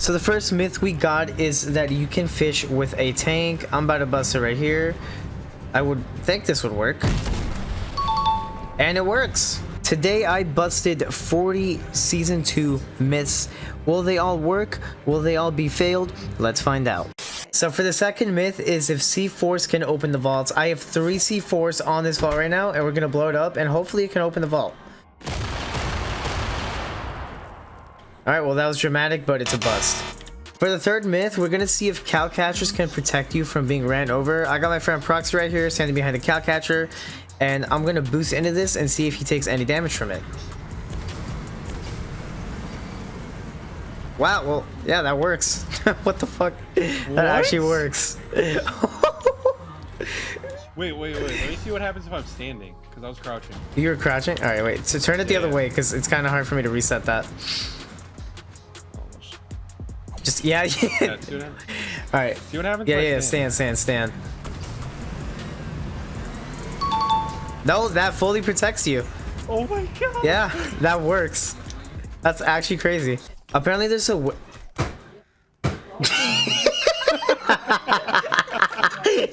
So the first myth we got is that you can fish with a tank. I'm about to bust it right here. I would think this would work. And it works. Today I busted 40 season 2 myths. Will they all work? Will they all be failed? Let's find out. So for the second myth is if C4s can open the vaults. I have 3 C4s on this vault right now, and we're gonna blow it up, and hopefully it can open the vault. Alright, well that was dramatic, but it's a bust. For the third myth, we're gonna see if cow catchers can protect you from being ran over. I got my friend Proxy right here standing behind the cow catcher, and I'm gonna boost into this and see if he takes any damage from it. Wow, well, yeah, that works. What the fuck? That actually works. Wait. Let me see what happens if I'm standing, because I was crouching. You were crouching? Alright, wait. So turn it the other way, because it's kind of hard for me to reset that. Just, yeah. Alright. See what happens? Yeah, stand. No, that fully protects you. Oh my god. Yeah, that works. That's actually crazy. Apparently there's a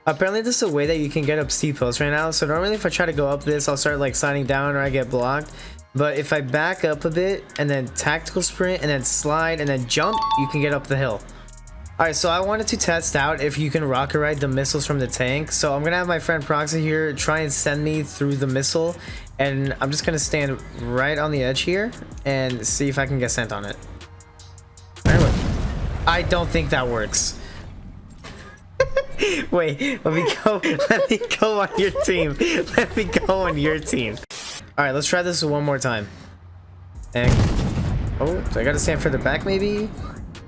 apparently there's a way that you can get up steep hills right now. So normally if I try to go up this, I'll start like sliding down or I get blocked. But if I back up a bit and then tactical sprint and then slide and then jump, you can get up the hill. Alright, so I wanted to test out if you can rocket ride the missiles from the tank. So I'm gonna have my friend Proxy here try and send me through the missile, and I'm just gonna stand right on the edge here and see if I can get sent on it. Anyway, I don't think that works. Wait, let me go on your team. Let me go on your team. Alright, let's try this one more time. And oh, so I gotta stand further back maybe?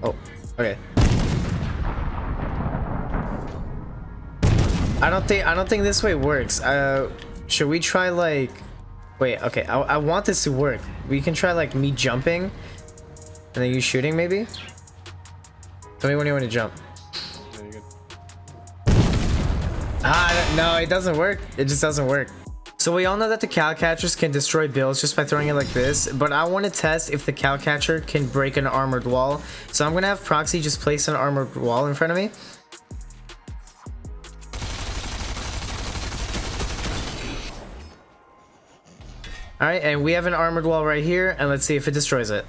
Oh, okay. I don't think this way works. Should we try like wait, okay, I want this to work. We can try like me jumping and then you shooting maybe? Tell me when you want to jump. No, it doesn't work. It just doesn't work. So we all know that the cow catchers can destroy builds just by throwing it like this, but I want to test if the cow catcher can break an armored wall. So I'm gonna have Proxy just place an armored wall in front of me. Alright, and we have an armored wall right here, and let's see if it destroys it.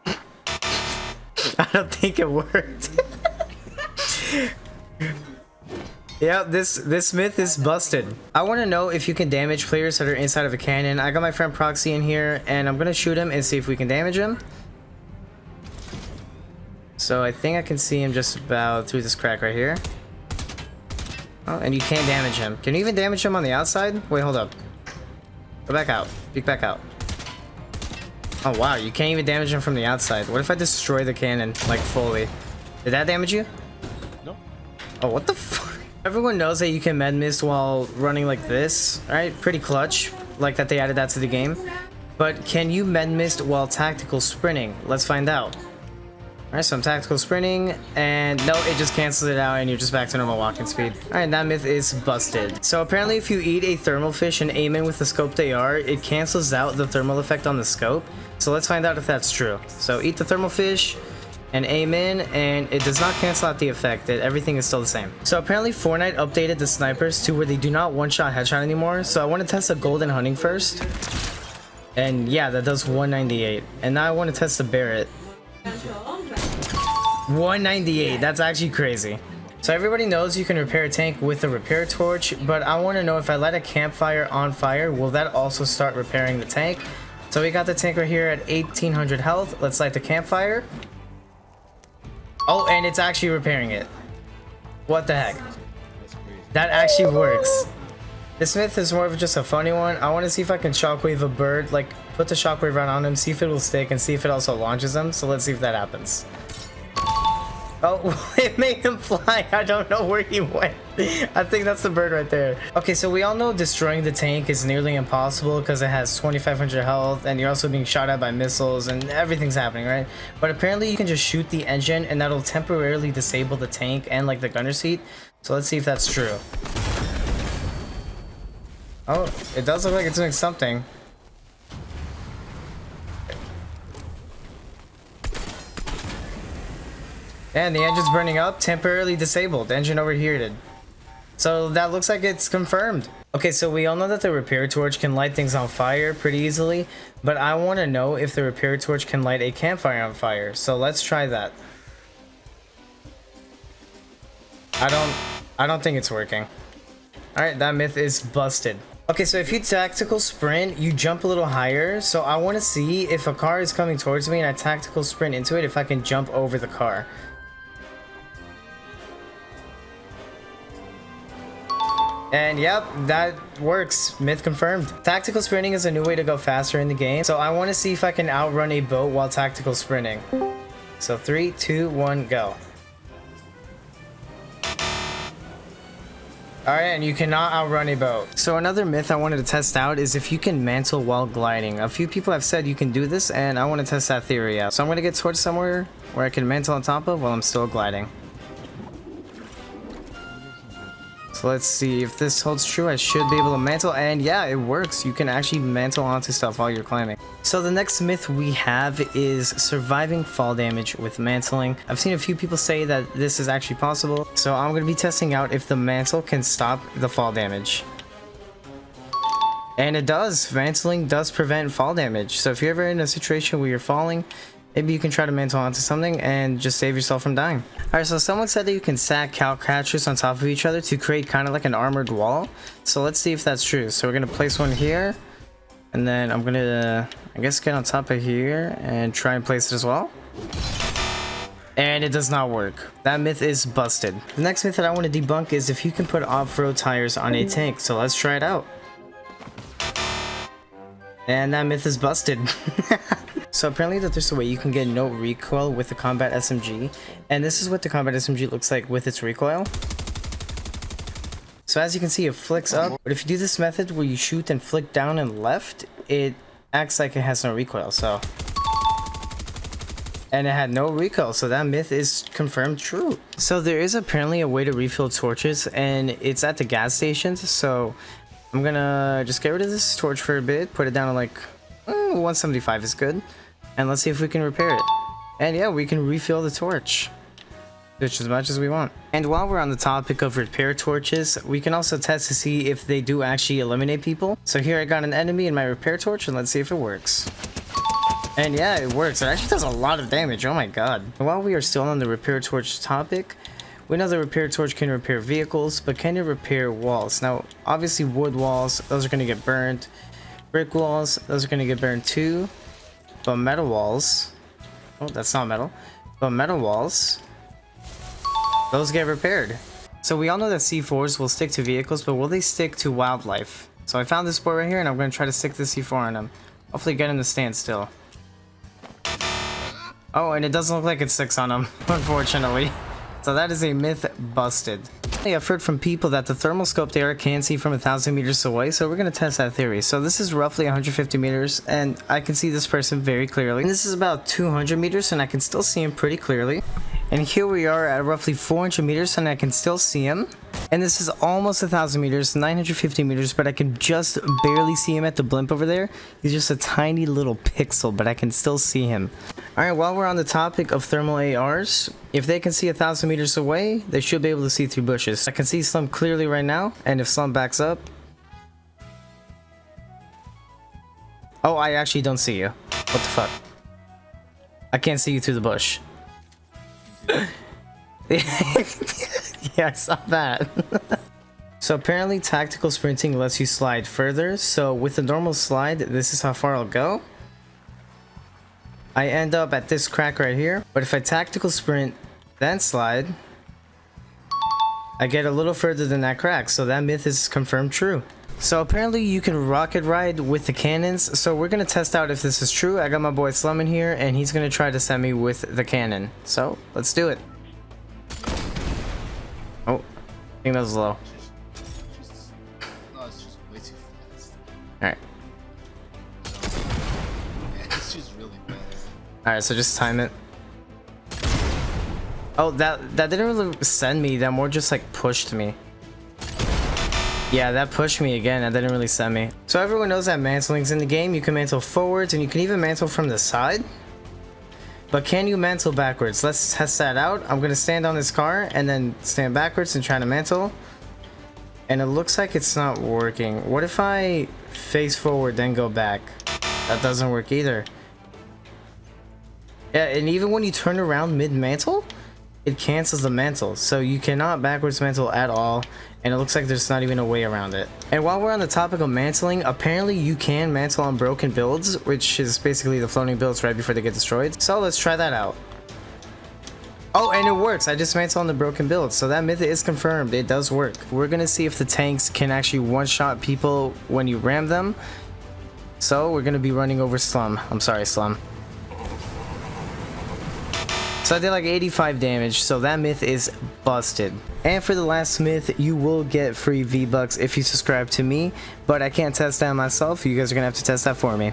I don't think it worked. Yeah, this myth is busted. I want to know if you can damage players that are inside of a cannon. I got my friend Proxy in here, and I'm gonna shoot him and see if we can damage him. So I think I can see him just about through this crack right here. Oh, and you can't damage him. Can you even damage him on the outside? Wait, hold up. Go back out. Peek back out. Oh wow, you can't even damage him from the outside. What if I destroy the cannon, like, fully? Did that damage you? No. Oh, what the fuck? Everyone knows that you can med mist while running like this, right? Pretty clutch, like that they added that to the game. But can you med mist while tactical sprinting? Let's find out. Alright, so I'm tactical sprinting, and no, it just cancels it out and you're just back to normal walking speed. Alright, that myth is busted. So apparently if you eat a thermal fish and aim in with the scoped AR, it cancels out the thermal effect on the scope. So let's find out if that's true. So eat the thermal fish and aim in, and it does not cancel out the effect. Everything is still the same. So apparently Fortnite updated the snipers to where they do not one-shot headshot anymore. So I want to test the golden hunting first. And yeah, that does 198. And now I want to test the Barrett. 198, that's actually crazy. So everybody knows you can repair a tank with a repair torch, but I want to know if I light a campfire on fire, will that also start repairing the tank? So we got the tank right here at 1800 health. Let's light the campfire. Oh, and it's actually repairing it. What the heck? That actually works. This myth is more of just a funny one. I want to see if I can shockwave a bird, like put the shockwave right on him, see if it will stick, and see if it also launches him. So let's see if that happens. Oh, it made him fly. I don't know where he went. I think that's the bird right there. Okay, so we all know destroying the tank is nearly impossible because it has 2500 health and you're also being shot at by missiles and everything's happening, right? But apparently you can just shoot the engine and that'll temporarily disable the tank and like the gunner seat. So let's see if that's true. Oh, it does look like it's doing something. And the engine's burning up, temporarily disabled, engine overheated. So that looks like it's confirmed. Okay, so we all know that the repair torch can light things on fire pretty easily, but I want to know if the repair torch can light a campfire on fire. So let's try that. I don't think it's working. All right, that myth is busted. Okay, so if you tactical sprint, you jump a little higher. So I want to see if a car is coming towards me and I tactical sprint into it, if I can jump over the car. And yep, that works. Myth confirmed. Tactical sprinting is a new way to go faster in the game. So I want to see if I can outrun a boat while tactical sprinting. So 3, 2, 1, go. Alright, and you cannot outrun a boat. So another myth I wanted to test out is if you can mantle while gliding. A few people have said you can do this, and I want to test that theory out. So I'm going to get towards somewhere where I can mantle on top of while I'm still gliding. So let's see if this holds true. I should be able to mantle, and yeah, it works. You can actually mantle onto stuff while you're climbing. So the next myth we have is surviving fall damage with mantling. I've seen a few people say that this is actually possible, so I'm going to be testing out if the mantle can stop the fall damage. And it does. Mantling does prevent fall damage. So if you're ever in a situation where you're falling, maybe you can try to mantle onto something and just save yourself from dying. Alright, so someone said that you can stack cow catchers on top of each other to create kind of like an armored wall. So let's see if that's true. So we're going to place one here. And then I'm going to, I guess, get on top of here and try and place it as well. And it does not work. That myth is busted. The next myth that I want to debunk is if you can put off-road tires on a tank. So let's try it out. And that myth is busted. So apparently that there's a way you can get no recoil with the combat SMG, and this is what the combat SMG looks like with its recoil. So as you can see, it flicks up, but if you do this method where you shoot and flick down and left, it acts like it has no recoil. So, and it had no recoil, so that myth is confirmed true. So there is apparently a way to refill torches, and it's at the gas stations. So I'm gonna just get rid of this torch for a bit, put it down to like 175 is good, and let's see if we can repair it. And yeah, we can refill the torch just as much as we want. And while we're on the topic of repair torches, we can also test to see if they do actually eliminate people. So here I got an enemy in my repair torch, and let's see if it works. And yeah, it works. It actually does a lot of damage. Oh my god. While we are still on the repair torch topic, we know the repair torch can repair vehicles, but can it repair walls? Now obviously wood walls, those are going to get burned. Brick walls, those are going to get burned too. But metal walls, oh, that's not metal. But metal walls, those get repaired. So we all know that C4s will stick to vehicles, but will they stick to wildlife? So I found this boy right here, and I'm going to try to stick the C4 on him. Hopefully get him to stand still. Oh, and it doesn't look like it sticks on him, unfortunately. So that is a myth busted. I've heard from people that the thermal scoped AR can see from 1,000 meters away, so we're going to test that theory. So this is roughly 150 meters, and I can see this person very clearly. And this is about 200 meters, and I can still see him pretty clearly. And here we are at roughly 400 meters, and I can still see him. And this is almost 1,000 meters, 950 meters, but I can just barely see him at the blimp over there. He's just a tiny little pixel, but I can still see him. Alright, while we're on the topic of thermal ARs, if they can see 1,000 meters away, they should be able to see through bushes. I can see Slum clearly right now, and if Slum backs up... Oh, I actually don't see you. What the fuck? I can't see you through the bush. Yeah, I saw that. So apparently tactical sprinting lets you slide further. So with the normal slide, this is how far I'll go. I end up at this crack right here. But if I tactical sprint, then slide, I get a little further than that crack. So that myth is confirmed true. So apparently you can rocket ride with the cannons. So we're going to test out if this is true. I got my boy Slum in here, and he's going to try to send me with the cannon. So let's do it. Oh, I think that was low. No, it's just way too fast. Alright. It's just really fast. Alright, so just time it. Oh, that didn't really send me. That more just like pushed me. Yeah, that pushed me again. That didn't really send me. So everyone knows that mantling's in the game. You can mantle forwards, and you can even mantle from the side. But can you mantle backwards? Let's test that out. I'm gonna stand on this car and then stand backwards and try to mantle. And it looks like it's not working. What if I face forward then go back? That doesn't work either. Yeah, and even when you turn around mid-mantle, it cancels the mantle. So you cannot backwards mantle at all. And it looks like there's not even a way around it. And while we're on the topic of mantling, apparently you can mantle on broken builds, which is basically the floating builds right before they get destroyed. So let's try that out. Oh, and it works. I just mantle on the broken build. So that myth is confirmed. It does work. We're going to see if the tanks can actually one-shot people when you ram them. So we're going to be running over Slum. I'm sorry, Slum. So I did like 85 damage, so that myth is busted. And for the last myth, you will get free V-Bucks if you subscribe to me, but I can't test that myself. You guys are gonna have to test that for me.